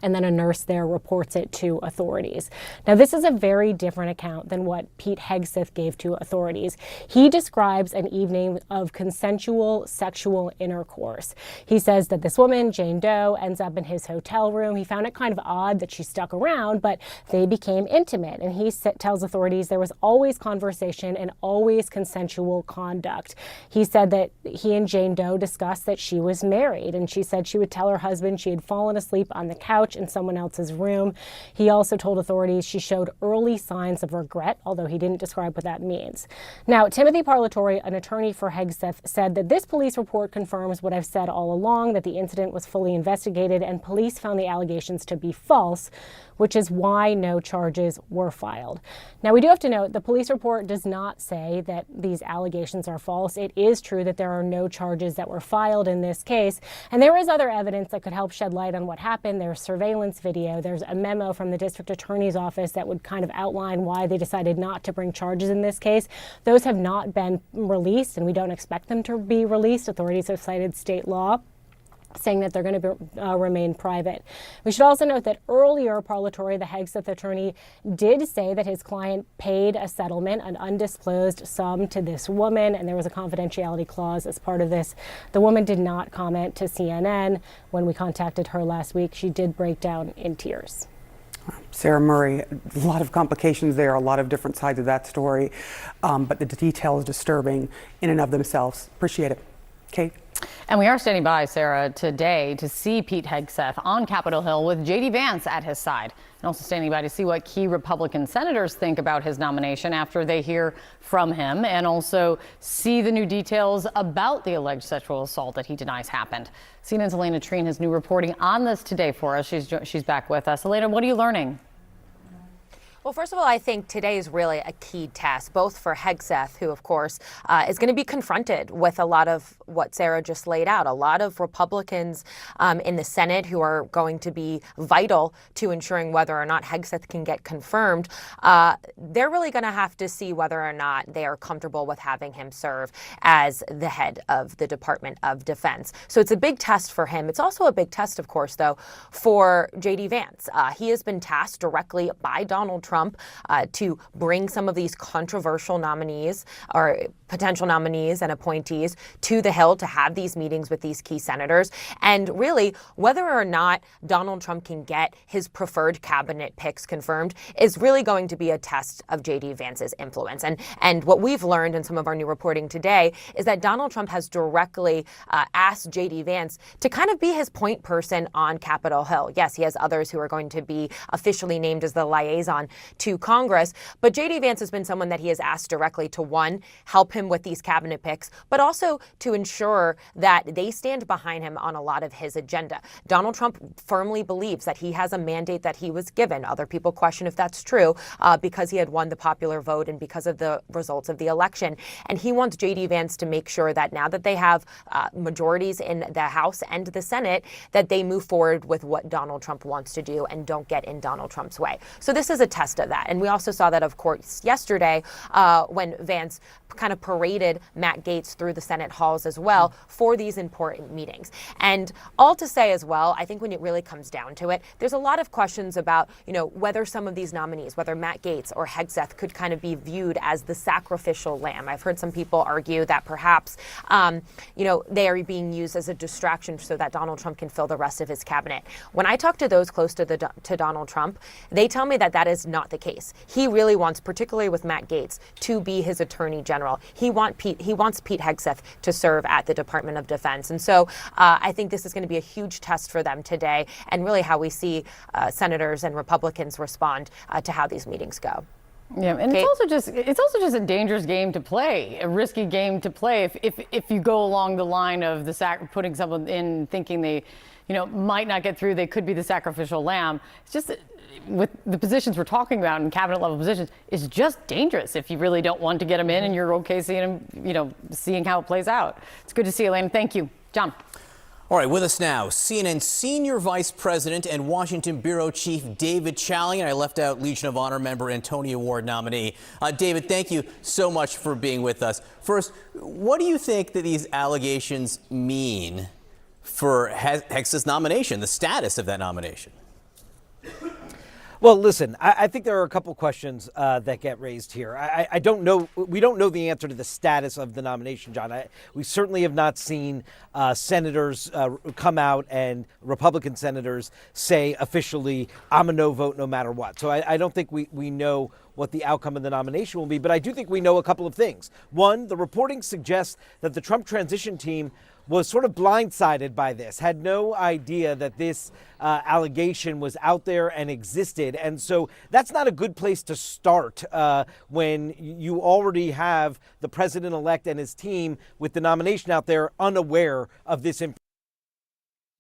And then a nurse there reports it to authorities. Now, this is a very different account than what Pete Hegseth gave to authorities. He describes an evening of consensual sexual intercourse. He says that this woman, Jane Doe, ends up in his hotel room. He found it kind of odd that she stuck around, but they became intimate. And he tells authorities there was always conversation and always consensual conduct. He said that he and Jane Doe discussed that she was married, and she said she would tell her husband she had fallen asleep on the couch in someone else's room. He also told authorities she showed early signs of regret, although he didn't describe what that means. Now, Timothy Parlatore, an attorney for Hegseth, said that this police report confirms what I've said all along, that the incident was fully investigated and police found the allegations to be false, which is why no charges were filed. Now, we do have to note the police report does not say that these allegations are false. It is true that there are no charges that were filed in this case, and there is other evidence that could help shed light on what happened. There's surveillance video. There's a memo from the district attorney's office that would kind of outline why they decided not to bring charges in this case. Those have not been released, and we don't expect them to be released. Authorities have cited state law saying that they're going to remain private. We should also note that earlier, Parlatore, the Hegseth attorney, did say that his client paid a settlement, an undisclosed sum, to this woman, and there was a confidentiality clause as part of this. The woman did not comment to CNN. When we contacted her last week, she did break down in tears. Sarah Murray, a lot of complications there, a lot of different sides of that story, but the detail is disturbing in and of themselves. Appreciate it. Kate? And we are standing by, Sarah, today to see Pete Hegseth on Capitol Hill with J.D. Vance at his side. And also standing by to see what key Republican senators think about his nomination after they hear from him, and also see the new details about the alleged sexual assault that he denies happened. CNN's Elena Treen has new reporting on this today for us. She's back with us. Elena, what are you learning? Well, first of all, I think today is really a key test, both for Hegseth, who, of course, is going to be confronted with a lot of what Sarah just laid out, a lot of Republicans in the Senate who are going to be vital to ensuring whether or not Hegseth can get confirmed. They're really going to have to see whether or not they are comfortable with having him serve as the head of the Department of Defense. So it's a big test for him. It's also a big test, of course, though, for J.D. Vance. He has been tasked directly by Donald Trump Trump to bring some of these controversial nominees or potential nominees and appointees to the Hill to have these meetings with these key senators. And really, whether or not Donald Trump can get his preferred cabinet picks confirmed is really going to be a test of J.D. Vance's influence. And what we've learned in some of our new reporting today is that Donald Trump has directly asked J.D. Vance to kind of be his point person on Capitol Hill. Yes, he has others who are going to be officially named as the liaison to Congress, but J.D. Vance has been someone that he has asked directly to, one, help him with these cabinet picks, but also to ensure that they stand behind him on a lot of his agenda. Donald Trump firmly believes that he has a mandate that he was given. Other people question if that's true because he had won the popular vote and because of the results of the election. And he wants J.D. Vance to make sure that now that they have majorities in the House and the Senate, that they move forward with what Donald Trump wants to do and don't get in Donald Trump's way. So this is a test of that. And we also saw that, of course, yesterday when Vance kind of paraded Matt Gaetz through the Senate halls as well for these important meetings. And all to say as well, I think when it really comes down to it, there's a lot of questions about, whether some of these nominees, whether Matt Gaetz or Hegseth could kind of be viewed as the sacrificial lamb. I've heard some people argue that perhaps, they are being used as a distraction so that Donald Trump can fill the rest of his cabinet. When I talk to those close to Donald Trump, they tell me that that is not the case. He really wants, particularly with Matt Gaetz, to be his attorney general. He wants Pete Hegseth to serve at the Department of Defense. And so I think this is going to be a huge test for them today, and really how we see senators and Republicans respond to how these meetings go. Yeah, and it's also just a dangerous game to play, a risky game to play. If you go along the line of putting someone in thinking they, might not get through, they could be the sacrificial lamb. It's just with the positions we're talking about in cabinet level positions, it's just dangerous if you really don't want to get them in and you're okay seeing them, seeing how it plays out. It's good to see you, Elaine. Thank you, John. All right, with us now, CNN Senior Vice President and Washington Bureau Chief David Chalian. And I left out Legion of Honor member and Tony Award nominee. David, thank you so much for being with us. First, what do you think that these allegations mean for Hegseth's nomination, the status of that nomination? Well, listen, I think there are a couple questions that get raised here. I don't know. We don't know the answer to the status of the nomination, John. We certainly have not seen senators come out and Republican senators say officially, I'm a no vote no matter what. So I don't think we know what the outcome of the nomination will be. But I do think we know a couple of things. One, the reporting suggests that the Trump transition team was sort of blindsided by this, had no idea that this allegation was out there and existed. And so that's not a good place to start when you already have the president-elect and his team with the nomination out there unaware of this information.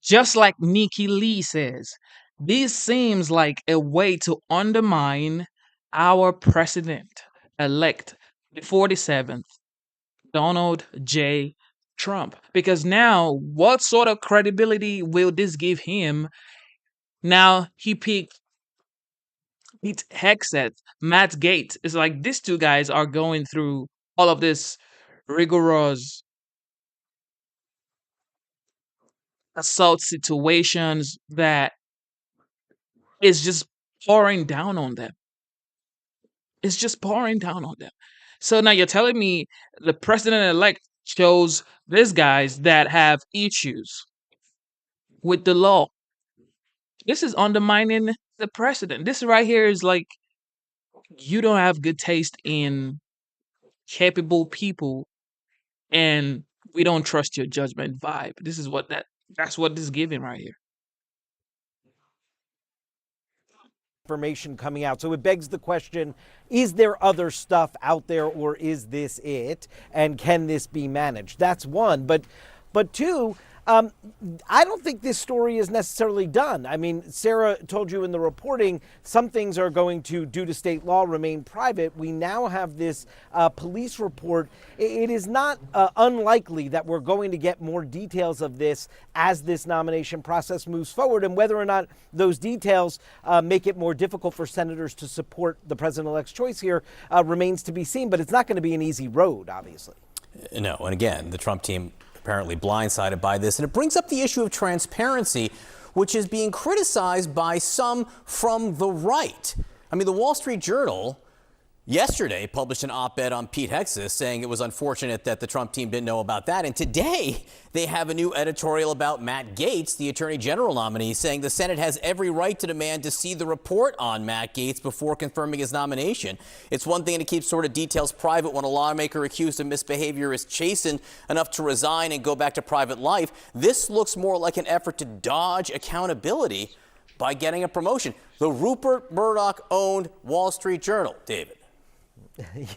Just like Nikki Lee says, this seems like a way to undermine our president-elect, the 47th, Donald J. Trump, because now what sort of credibility will this give him? Now he picked Pete Hegseth, Matt Gaetz. It's like these two guys are going through all of this rigorous assault situations that is just pouring down on them. It's just pouring down on them. So now you're telling me the president-elect chose these guys that have issues with the law. This is undermining the precedent. This right here is like, you don't have good taste in capable people, and we don't trust your judgment vibe. This is that's what this is giving right here. Information coming out. So it begs the question, is there other stuff out there, or is this it? And can this be managed? That's one. But two, I don't think this story is necessarily done. I mean, Sarah told you in the reporting, some things are going to, due to state law, remain private. We now have this police report. It is not unlikely that we're going to get more details of this as this nomination process moves forward, and whether or not those details make it more difficult for senators to support the president-elect's choice here remains to be seen. But it's not going to be an easy road, obviously. No, and again, the Trump team apparently blindsided by this. And it brings up the issue of transparency, which is being criticized by some from the right. I mean, the Wall Street Journal yesterday published an op-ed on Pete Hegseth saying it was unfortunate that the Trump team didn't know about that. And today they have a new editorial about Matt Gaetz, the Attorney General nominee, saying the Senate has every right to demand to see the report on Matt Gaetz before confirming his nomination. It's one thing to keep sort of details private when a lawmaker accused of misbehavior is chastened enough to resign and go back to private life. This looks more like an effort to dodge accountability by getting a promotion. The Rupert Murdoch-owned Wall Street Journal, David.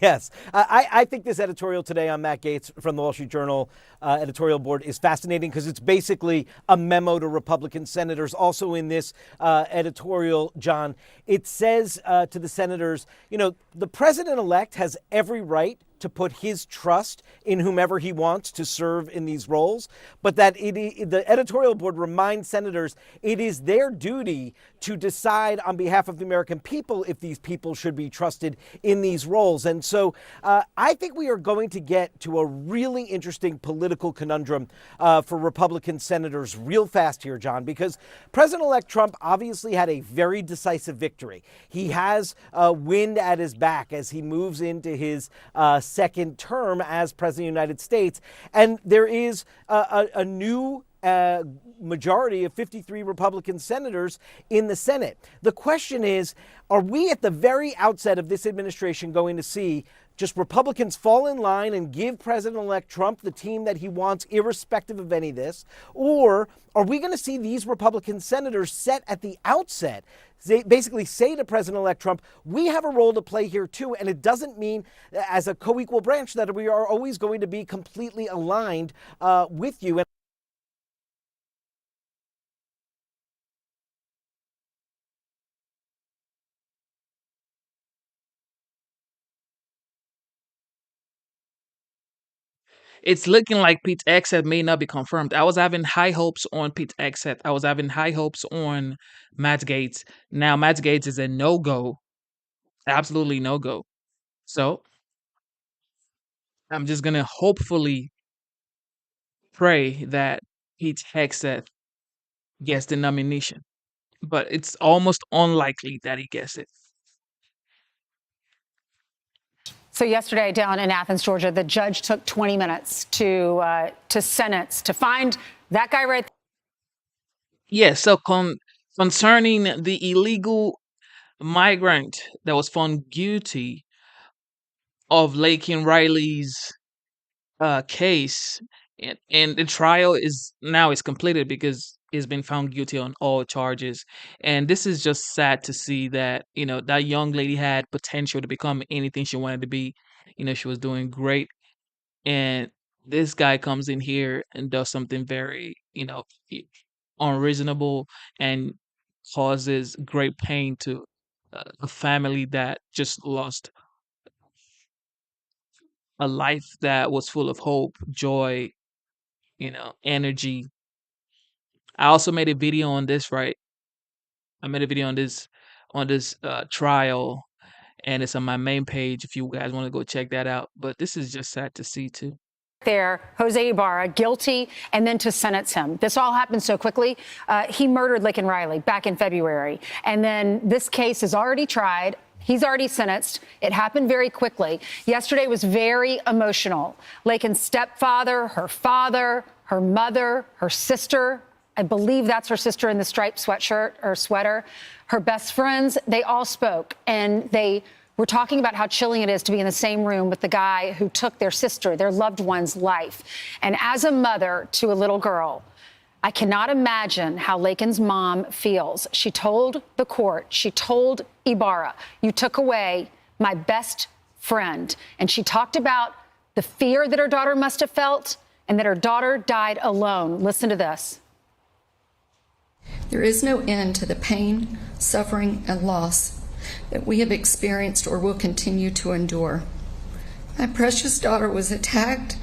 Yes. I think this editorial today on Matt Gaetz from the Wall Street Journal editorial board is fascinating because it's basically a memo to Republican senators. Also in this editorial, John, it says to the senators, you know, the president-elect has every right to put his trust in whomever he wants to serve in these roles, but that the editorial board reminds senators it is their duty to decide on behalf of the American people if these people should be trusted in these roles. And so I think we are going to get to a really interesting political conundrum for Republican senators real fast here, John, because President-elect Trump obviously had a very decisive victory. He has wind at his back as he moves into his second term as president of the United States. And there is a new majority of 53 Republican senators in the Senate. The question is, are we at the very outset of this administration going to see just Republicans fall in line and give President-elect Trump the team that he wants, irrespective of any of this? Or are we going to see these Republican senators set at the outset, they basically say to President-elect Trump, we have a role to play here too, and it doesn't mean as a co-equal branch that we are always going to be completely aligned with you. It's looking like Pete Hegseth may not be confirmed. I was having high hopes on Pete Hegseth. I was having high hopes on Matt Gaetz. Now Matt Gaetz is a no-go, absolutely no-go. So I'm just gonna hopefully pray that Pete Hegseth gets the nomination, but it's almost unlikely that he gets it. So yesterday down in Athens, Georgia, the judge took 20 minutes to sentence, to find that guy right there. Yes, so concerning the illegal migrant that was found guilty of Laken Riley's case, and the trial is completed because he's been found guilty on all charges. And this is just sad to see that, you know, that young lady had potential to become anything she wanted to be. You know, she was doing great. And this guy comes in here and does something very, you know, unreasonable and causes great pain to a family that just lost a life that was full of hope, joy, you know, energy. I also made a video on this, right? I made a video on this trial, and it's on my main page if you guys want to go check that out. But this is just sad to see too. There, Jose Ibarra, guilty, and then to sentence him. This all happened so quickly. He murdered Laken Riley back in February. And then this case is already tried. He's already sentenced. It happened very quickly. Yesterday was very emotional. Laken's stepfather, her father, her mother, her sister, I believe that's her sister in the striped sweatshirt or sweater, her best friends, they all spoke. And they were talking about how chilling it is to be in the same room with the guy who took their sister, their loved one's life. And as a mother to a little girl, I cannot imagine how Laken's mom feels. She told the court, she told Ibarra, you took away my best friend. And she talked about the fear that her daughter must have felt and that her daughter died alone. Listen to this. There is no end to the pain, suffering, and loss that we have experienced or will continue to endure. My precious daughter was attacked,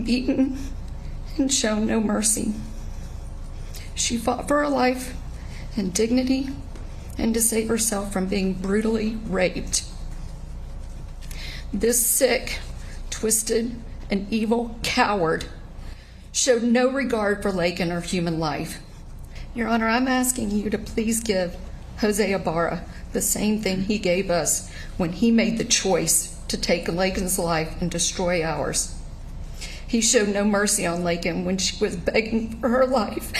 beaten, and shown no mercy. She fought for her life and dignity and to save herself from being brutally raped. This sick, twisted, and evil coward showed no regard for Laken or human life. Your Honor, I'm asking you to please give Jose Ibarra the same thing he gave us when he made the choice to take Laken's life and destroy ours. He showed no mercy on Laken when she was begging for her life.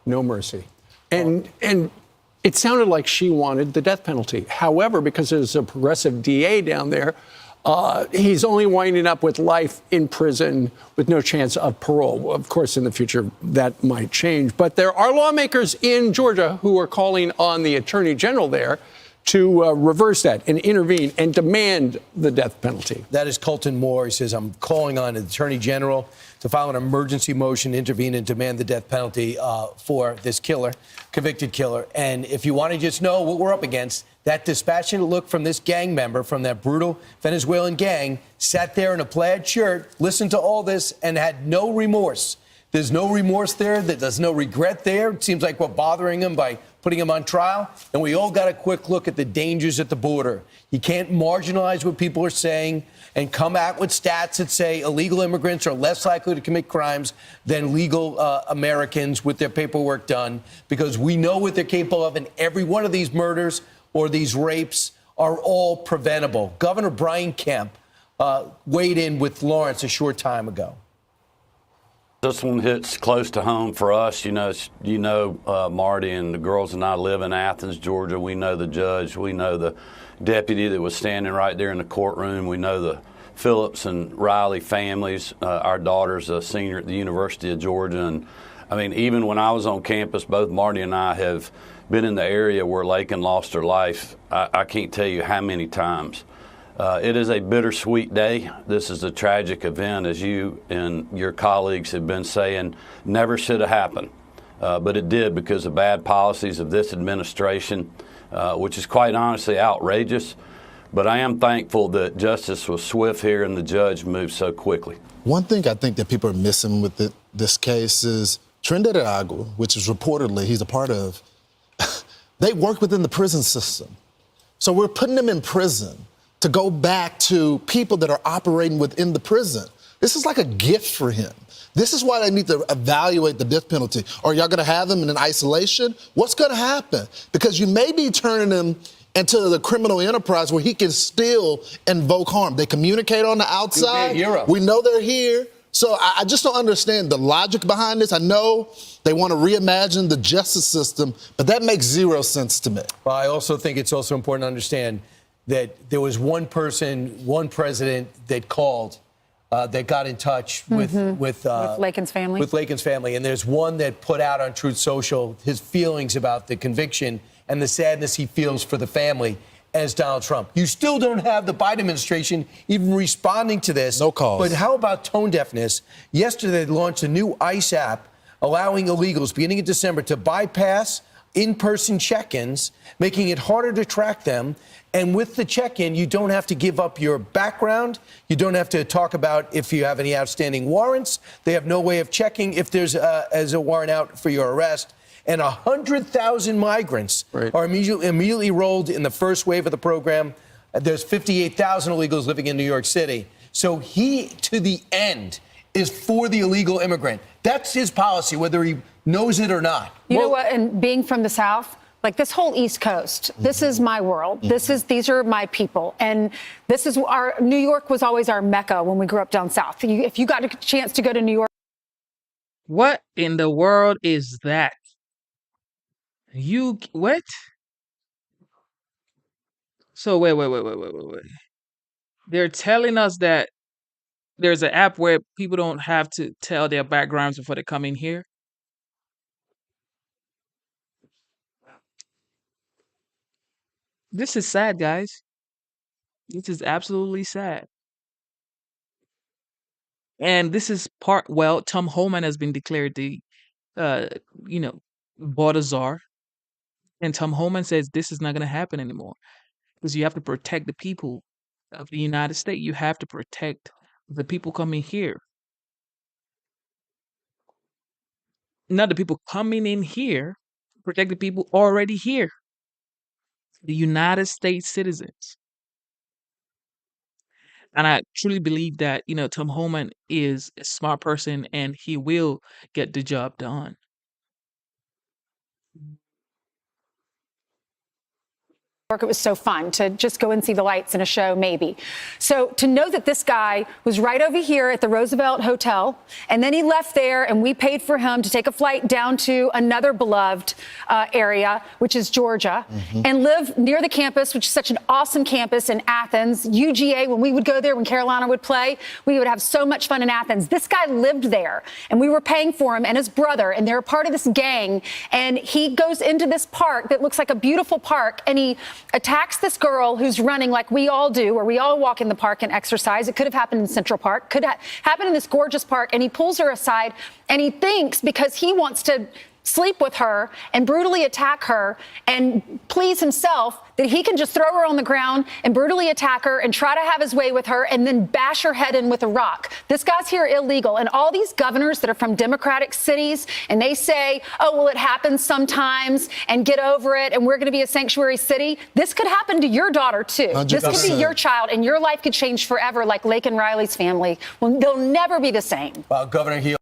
No mercy. And it sounded like she wanted the death penalty. However, because there's a progressive DA down there, he's only winding up with life in prison with no chance of parole. Of course, in the future, that might change. But there are lawmakers in Georgia who are calling on the attorney general there to reverse that and intervene and demand the death penalty. That is Colton Moore. He says, I'm calling on the attorney general to file an emergency motion, intervene, and demand the death penalty for this killer, convicted killer. And if you want to just know what we're up against, that dispassionate look from this gang member from that brutal Venezuelan gang sat there in a plaid shirt, listened to all this, and had no remorse. There's no remorse there. There's no regret there. It seems like we're bothering him by putting him on trial. And we all got a quick look at the dangers at the border. You can't marginalize what people are saying and come out with stats that say illegal immigrants are less likely to commit crimes than legal Americans with their paperwork done, because we know what they're capable of. And every one of these murders or these rapes are all preventable. Governor Brian Kemp weighed in with Lawrence a short time ago. This one hits close to home for us. Marty and the girls and I live in Athens, Georgia. We know the judge. We know the deputy that was standing right there in the courtroom. We know the Phillips and Riley families. Our daughter's a senior at the University of Georgia. And I mean, even when I was on campus, both Marty and I have been in the area where Laken lost her life. I can't tell you how many times. It is a bittersweet day. This is a tragic event, as you and your colleagues have been saying, never should have happened. But it did because of bad policies of this administration, which is quite honestly outrageous. But I am thankful that justice was swift here and the judge moved so quickly. One thing I think that people are missing with this case is Trinidad and Tobago, which is reportedly he's a part of, they work within the prison system. So we're putting them in prison to go back to people that are operating within the prison. This is like a gift for him. This is why they need to evaluate the death penalty. Are y'all gonna have them in an isolation? What's gonna happen? Because you may be turning them into the criminal enterprise where he can still invoke harm. They communicate on the outside. We know they're here. So I just don't understand the logic behind this. I know they want to reimagine the justice system, but that makes zero sense to me. Well, I also think it's also important to understand that there was one person, one president that called, that got in touch with Laken's family. With Laken's family. And there's one that put out on Truth Social his feelings about the conviction and the sadness he feels for the family as Donald Trump. You still don't have the Biden administration even responding to this. No calls. But how about tone deafness? Yesterday, they launched a new ICE app allowing illegals beginning in December to bypass in-person check-ins, making it harder to track them. And with the check-in, you don't have to give up your background. You don't have to talk about if you have any outstanding warrants. They have no way of checking if there's a warrant out for your arrest. And 100,000 migrants are immediately enrolled in the first wave of the program. There's 58,000 illegals living in New York City. So he, to the end, is for the illegal immigrant. That's his policy, whether he knows it or not. You know what? And being from the South, like this whole East Coast, this is my world. These are my people. And this is New York was always our Mecca when we grew up down South. If you got a chance to go to New York. What in the world is that? What? So wait. They're telling us that there's an app where people don't have to tell their backgrounds before they come in here. This is sad, guys. This is absolutely sad. And this is Tom Homan has been declared the, border czar. And Tom Homan says this is not going to happen anymore because you have to protect the people of the United States. You have to protect the people coming here. Not the people coming in here, protect the people already here. The United States citizens. And I truly believe that, Tom Homan is a smart person and he will get the job done. It was so fun to just go and see the lights in a show, maybe. So to know that this guy was right over here at the Roosevelt Hotel, and then he left there, and we paid for him to take a flight down to another beloved area, which is Georgia, and live near the campus, which is such an awesome campus in Athens. UGA, when we would go there, when Carolina would play, we would have so much fun in Athens. This guy lived there, and we were paying for him and his brother, and they're part of this gang, and he goes into this park that looks like a beautiful park, and he attacks this girl who's running like we all do, or we all walk in the park and exercise. It could have happened in Central Park, could happen in this gorgeous park, and he pulls her aside, and he thinks because he wants to sleep with her and brutally attack her and please himself that he can just throw her on the ground and brutally attack her and try to have his way with her and then bash her head in with a rock. This guy's here illegal. And all these governors that are from Democratic cities, and they say, oh, well, it happens sometimes and get over it and we're going to be a sanctuary city. This could happen to your daughter, too. 100%. This could be your child and your life could change forever, like Laken Riley's family. Well, they'll never be the same. Governor, he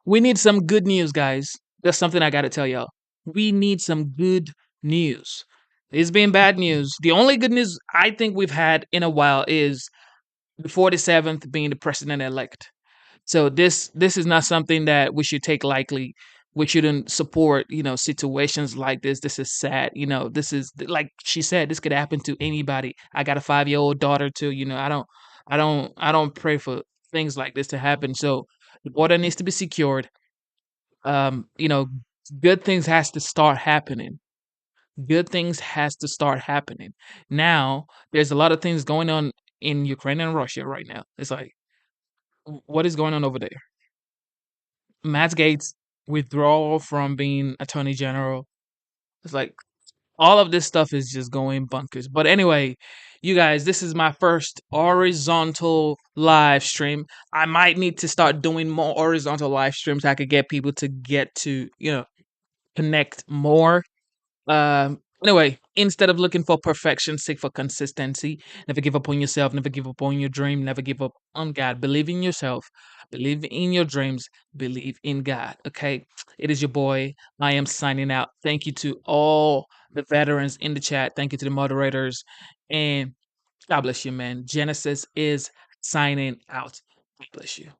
We need some good news, guys. That's something I got to tell y'all. We need some good news. It's been bad news. The only good news I think we've had in a while is the 47th being the president-elect. So this is not something that we should take lightly. We shouldn't support, situations like this. This is sad. This is, like she said, this could happen to anybody. I got a 5-year-old daughter too. I don't pray for things like this to happen. So the border needs to be secured. Good things has to start happening. Good things has to start happening. Now, there's a lot of things going on in Ukraine and Russia right now. It's like, what is going on over there? Matt Gaetz withdrawal from being Attorney General. It's like all of this stuff is just going bunkers. But anyway, you guys, this is my first horizontal live stream. I might need to start doing more horizontal live streams so I could get people to get to, connect more. Anyway, instead of looking for perfection, seek for consistency. Never give up on yourself. Never give up on your dream. Never give up on God. Believe in yourself. Believe in your dreams. Believe in God. Okay? It is your boy. I am signing out. Thank you to all the veterans in the chat. Thank you to the moderators. And God bless you, man. Genesis is signing out. God bless you.